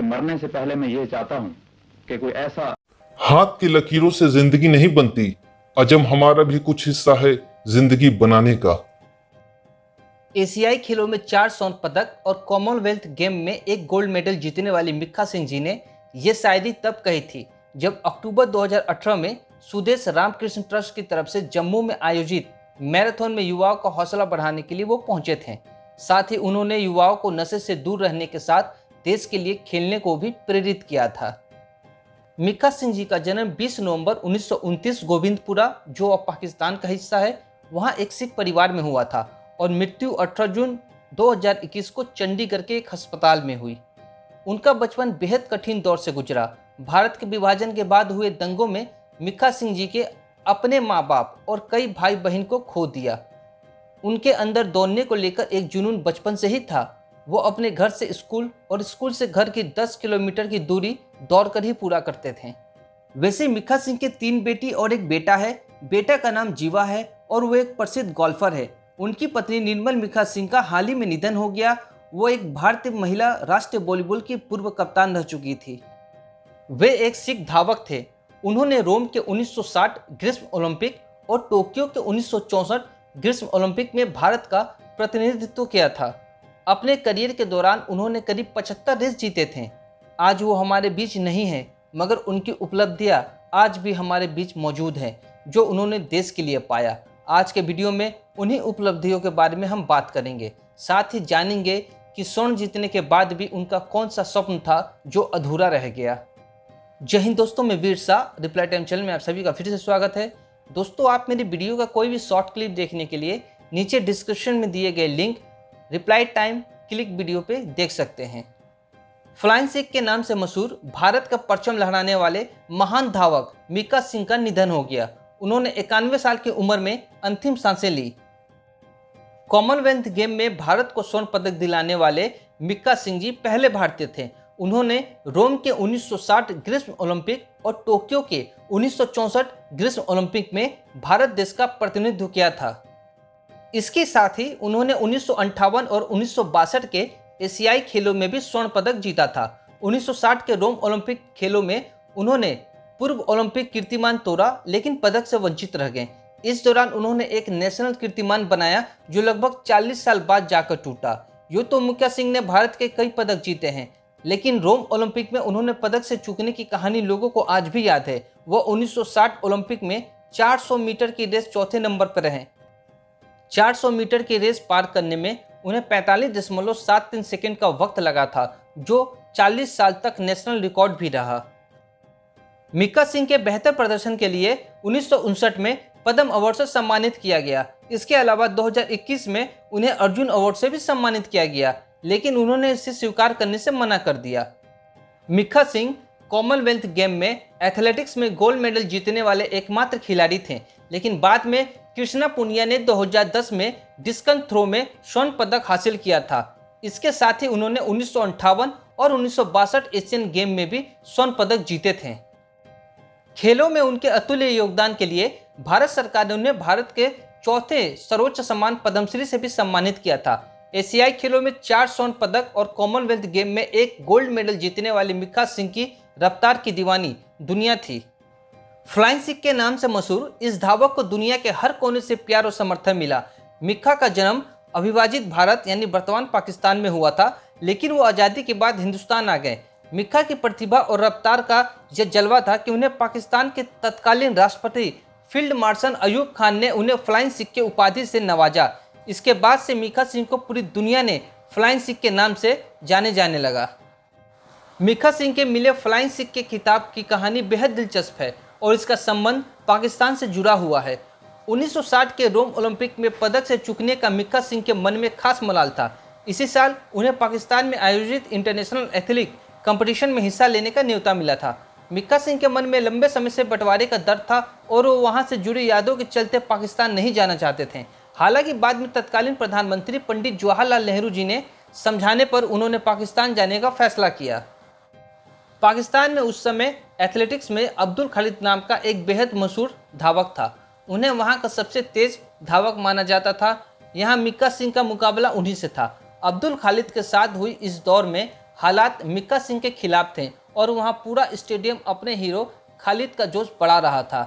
मरने से पहले मैं ये चाहता हूं कि कोई ऐसा हाथ की लकीरों से जिंदगी नहीं बनती, अजम हमारा भी कुछ हिस्सा है जिंदगी बनाने का। एशियाई खेलों में 4 स्वर्ण पदक और कॉमनवेल्थ गेम में एक गोल्ड मेडल जीतने वाली मिक्खा सिंह जी ने यह शायरी तब कही थी जब अक्टूबर 2018 में सुदेश रामकृष्ण ट्रस्ट की तरफ से जम्मू में आयोजित मैराथन में युवाओं का हौसला बढ़ाने के लिए वो पहुंचे थे। साथ ही उन्होंने युवाओं को नशे से दूर रहने के साथ देश के लिए खेलने को भी प्रेरित किया था। मिक्खा सिंह जी का जन्म 20 नवंबर 1929 गोविंदपुरा, जो अब पाकिस्तान का हिस्सा है, वहां एक सिख परिवार में हुआ था और मृत्यु 18 जून 2021 को चंडीगढ़ के एक अस्पताल में हुई। उनका बचपन बेहद कठिन दौर से गुजरा। भारत के विभाजन के बाद हुए दंगों में मिक्खा सिंह जी के अपने माँ बाप और कई भाई बहन को खो दिया। उनके अंदर दौड़ने को लेकर एक जुनून बचपन से ही था। वो अपने घर से स्कूल और स्कूल से घर की 10 किलोमीटर की दूरी दौड़कर ही पूरा करते थे। वैसे मिक्खा सिंह के 3 बेटी और एक बेटा है। बेटा का नाम जीवा है और वो एक प्रसिद्ध गोल्फर है। उनकी पत्नी निर्मल मिक्खा सिंह का हाल ही में निधन हो गया। वो एक भारतीय महिला राष्ट्रीय वॉलीबॉल की पूर्व कप्तान रह चुकी थी। वे एक सिख धावक थे। उन्होंने रोम के 1960 ग्रीष्म ओलंपिक और टोक्यो के 1964 ग्रीष्म ओलंपिक में भारत का प्रतिनिधित्व किया था। अपने करियर के दौरान उन्होंने करीब 75 रेस जीते थे। आज वो हमारे बीच नहीं है, मगर उनकी उपलब्धियां आज भी हमारे बीच मौजूद हैं, जो उन्होंने देश के लिए पाया। आज के वीडियो में उन्हीं उपलब्धियों के बारे में हम बात करेंगे। साथ ही जानेंगे कि स्वर्ण जीतने के बाद भी उनका कौन सा स्वप्न था जो अधूरा रह गया। जय हिंद दोस्तों, मैं वीर शाह, रिप्लाई टाइम चैनल में आप सभी का फिर से स्वागत है। दोस्तों, आप मेरी वीडियो का कोई भी शॉर्ट क्लिप देखने के लिए नीचे डिस्क्रिप्शन में दिए गए link reply time click video पे देख सकते हैं। फ्लाइंग सिख के नाम से मशहूर भारत का परचम लहराने वाले महान धावक मिक्खा सिंह का निधन हो गया। उन्होंने 91 साल की उम्र में अंतिम सांसें ली। कॉमनवेल्थ गेम में भारत को स्वर्ण पदक दिलाने वाले मिक्खा सिंह जी पहले भारतीय थे। उन्होंने रोम के 1960 ग्रीष्म ओलंपिक और टोक्यो के 1964 ग्रीष्म ओलंपिक में भारत देश का प्रतिनिधित्व किया था। इसके साथ ही उन्होंने 1958 और 1962 के एशियाई खेलों में भी स्वर्ण पदक जीता था। 1960 के रोम ओलंपिक खेलों में उन्होंने पूर्व ओलंपिक कीर्तिमान तोड़ा, लेकिन पदक से वंचित रह गए। इस दौरान उन्होंने एक नेशनल कीर्तिमान बनाया जो लगभग 40 साल बाद जाकर टूटा। यूं तो मिक्खा सिंह ने भारत के कई पदक जीते हैं, लेकिन रोम ओलंपिक में उन्होंने पदक से चूकने की कहानी लोगों को आज भी याद है। वो 1960 ओलंपिक में 400 मीटर की रेस चौथे नंबर पर रहे। 400 मीटर की रेस पार करने में उन्हें 45.73 सेकंड का वक्त लगा था, जो 40 साल तक नेशनल रिकॉर्ड भी रहा। मिक्खा सिंह के बेहतर प्रदर्शन के लिए 1959 में पद्म अवार्ड से सम्मानित किया गया। इसके अलावा 2021 में उन्हें अर्जुन अवार्ड से भी सम्मानित किया गया, लेकिन उन्होंने इसे स्वीकार करने से मना कर दिया। मिक्खा सिंह कॉमनवेल्थ गेम में एथलेटिक्स में गोल्ड मेडल जीतने वाले एकमात्र खिलाड़ी थे, लेकिन बाद में कृष्णा पुनिया ने 2010 में डिस्कस थ्रो में स्वर्ण पदक हासिल किया था। इसके साथ ही उन्होंने 1958 और 1962 एशियन गेम में भी स्वर्ण पदक जीते थे। खेलों में उनके अतुल्य योगदान के लिए भारत सरकार ने उन्हें भारत के चौथे सर्वोच्च सम्मान पद्मश्री से भी सम्मानित किया था। एशियाई खेलों में 4 स्वर्ण पदक और कॉमनवेल्थ गेम में एक गोल्ड मेडल जीतने वाली मिक्खा सिंह की रफ्तार की दीवानी दुनिया थी। फ्लाइंग सिख के नाम से मशहूर इस धावक को दुनिया के हर कोने से प्यार और समर्थन मिला। मिक्खा का जन्म अविभाजित भारत यानी वर्तमान पाकिस्तान में हुआ था, लेकिन वो आज़ादी के बाद हिंदुस्तान आ गए। मिक्खा की प्रतिभा और रफ्तार का यह जलवा था कि उन्हें पाकिस्तान के तत्कालीन राष्ट्रपति फील्ड मार्शल अयूब खान ने उन्हें फ्लाइंग सिख के उपाधि से नवाजा। इसके बाद से मिक्खा सिंह को पूरी दुनिया ने फ्लाइंग सिख के नाम से जाने लगा। मिक्खा सिंह के मिले फ्लाइंग सिख के खिताब की कहानी बेहद दिलचस्प है और इसका संबंध पाकिस्तान से जुड़ा हुआ है। 1960 के रोम ओलंपिक में पदक से चूकने का मिक्खा सिंह के मन में खास मलाल था। इसी साल उन्हें पाकिस्तान में आयोजित इंटरनेशनल एथलेटिक कंपटीशन में हिस्सा लेने का न्योता मिला था। मिक्खा सिंह के मन में लंबे समय से बंटवारे का दर्द था और वो वहां से जुड़ी यादों के चलते पाकिस्तान नहीं जाना चाहते थे। हालांकि बाद में तत्कालीन प्रधानमंत्री पंडित जवाहरलाल नेहरू जी ने समझाने पर उन्होंने पाकिस्तान जाने का फैसला किया। पाकिस्तान में उस समय एथलेटिक्स में अब्दुल खालिद नाम का एक बेहद मशहूर धावक था। उन्हें वहां का सबसे तेज धावक माना जाता था। यहाँ मिक्खा सिंह का मुकाबला उन्हीं से था। अब्दुल खालिद के साथ हुई इस दौर में हालात मिक्का सिंह के खिलाफ थे और वहां पूरा स्टेडियम अपने हीरो खालिद का जोश बढ़ा रहा था।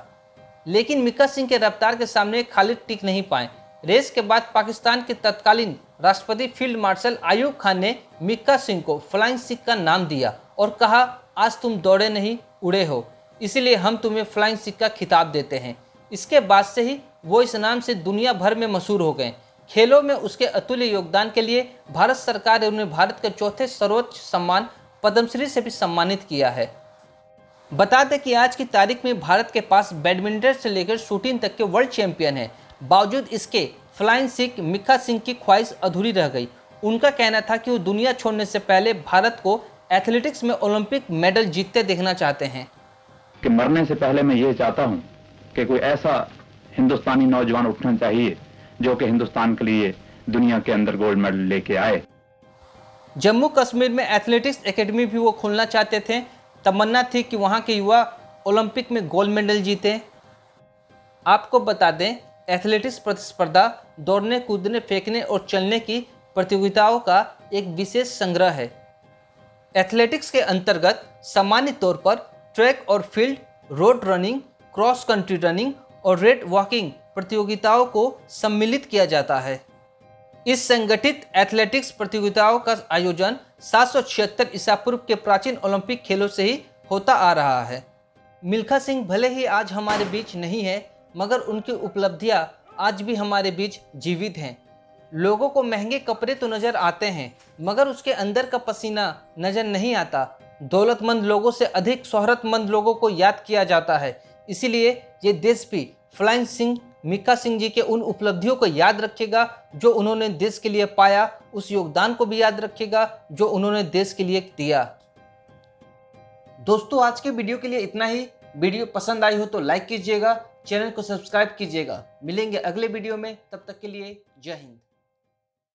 लेकिन मिक्का सिंह के रफ्तार के सामने खालिद टिक नहीं पाए। रेस के बाद पाकिस्तान के तत्कालीन राष्ट्रपति फील्ड मार्शल आयूब खान ने मिक्का सिंह को फ्लाइंग सिख का नाम दिया और कहा, आज तुम दौड़े नहीं उड़े हो, इसलिए हम तुम्हें फ्लाइंग सिख का खिताब देते हैं। इसके बाद से ही वो इस नाम से दुनिया भर में मशहूर हो गए। खेलों में उसके अतुल्य योगदान के लिए भारत सरकार ने उन्हें भारत के चौथे सर्वोच्च सम्मान पद्मश्री से भी सम्मानित किया है। बता दें कि आज की तारीख में भारत के पास बैडमिंटन से लेकर शूटिंग तक के वर्ल्ड चैंपियन हैं। बावजूद इसके फ्लाइंग सिख मिक्का सिंह की ख्वाहिश अधूरी रह गई। उनका कहना था कि वो दुनिया छोड़ने से पहले भारत को एथलेटिक्स में ओलंपिक मेडल जीतते देखना चाहते हैं। कि मरने से पहले मैं ये चाहता हूं कि कोई ऐसा हिंदुस्तानी नौजवान उठना चाहिए जो कि हिंदुस्तान के लिए दुनिया के अंदर गोल्ड मेडल लेके आए। जम्मू कश्मीर में एथलेटिक्स एकेडमी भी वो खोलना चाहते थे। तमन्ना थी कि वहाँ के युवा ओलंपिक में गोल्ड मेडल जीते। आपको बता दें, एथलेटिक्स प्रतिस्पर्धा दौड़ने, कूदने, फेंकने और चलने की प्रतियोगिताओं का एक विशेष संग्रह है। एथलेटिक्स के अंतर्गत सामान्य तौर पर ट्रैक और field, road running, cross country running और रेड वॉकिंग प्रतियोगिताओं को सम्मिलित किया जाता है। इस संगठित एथलेटिक्स प्रतियोगिताओं का आयोजन 776 ईसा पूर्व के प्राचीन ओलंपिक खेलों से ही होता आ रहा है। मिल्खा सिंह भले ही आज हमारे बीच नहीं है, मगर उनकी उपलब्धियां आज भी हमारे बीच जीवित हैं। लोगों को महंगे कपड़े तो नजर आते हैं, मगर उसके अंदर का पसीना नजर नहीं आता। दौलतमंद लोगों से अधिक शोहरतमंद लोगों को याद किया जाता है। इसीलिए ये देश भी फ्लाइंग सिंह मिक्का सिंह जी के उन उपलब्धियों को याद रखेगा जो उन्होंने देश के लिए पाया, उस योगदान को भी याद रखेगा जो उन्होंने देश के लिए दिया। दोस्तों, आज के वीडियो के लिए इतना ही। वीडियो पसंद आई हो तो लाइक कीजिएगा, चैनल को सब्सक्राइब कीजिएगा। मिलेंगे अगले वीडियो में, तब तक के लिए जय हिंद।